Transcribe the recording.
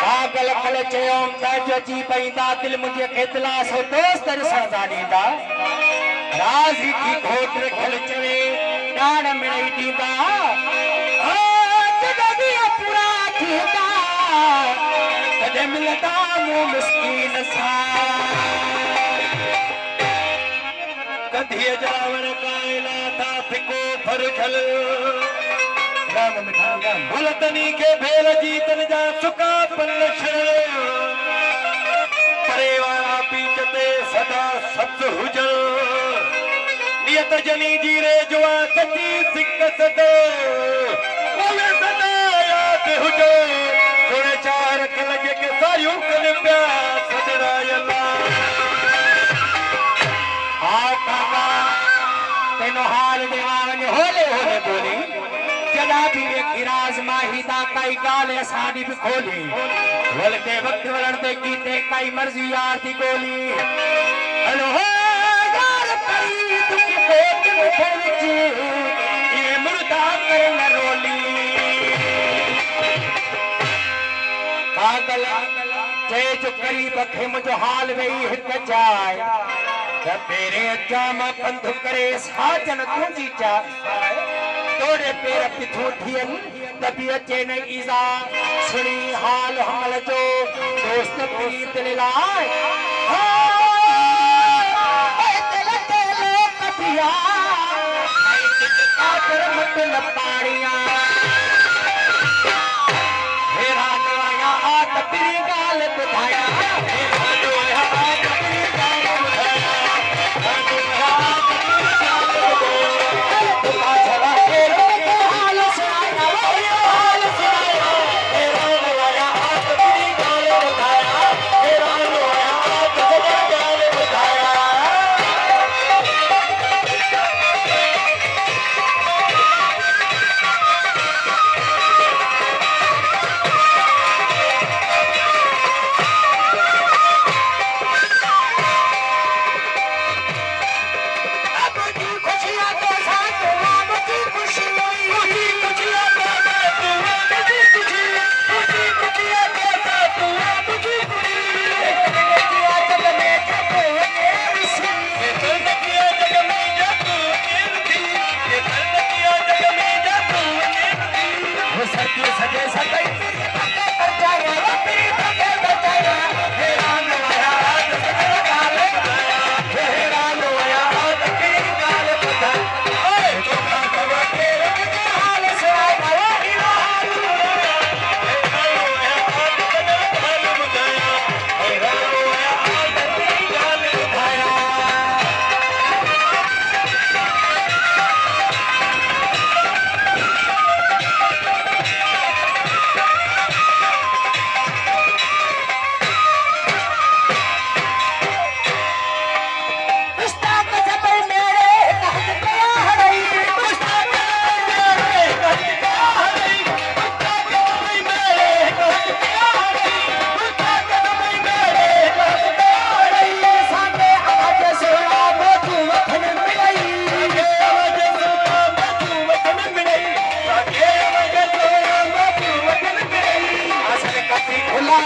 पागल कल चयोम ताजो जी पैदा दिल मुझे खेतला सो दोस्त सरदा दीदा राजी की खोट रखल चवे डाण मिलई दीदा जदी पूरा थीदा कदे मिलदा मु मिस्कीन सा कधी जावन कायला था फिको फरखल राम मिठाई राम भुलतनी के भेल जीतन जा सुका पलछण परेवारा पीचते सदा सत हुजर नियत जनी जीरे जुआ सची सिक सद ओवे सदा याद हुजो थोड़े चार कलज के सारियों कन प्या सदरायला काका तेनो हाल देवान होले होले बोली जदा भी इराज माहिदा काई गाले साडी भी खोली वलते वक्त वलते कीते काई मर्जी यार दी गोली हेलो हो यार कई दुख कोट मुखच ये मुर्दा कर न रोली पागल जे जो करीब खे मुझो हाल वही हिक जाय तेरे जाम बंद करे साजन तुझी चा तोड़े पेर पिथू थियन तभी अचे न ईजा सुनी हाल हमल जो दोस्त प्रीत लाए दिल तेरे कपिया काकर मत लपाड़िया हेरा नवाया आत तेरी गाल बुधाया हेरा नवाया आत तेरी गाल बुधाया खुला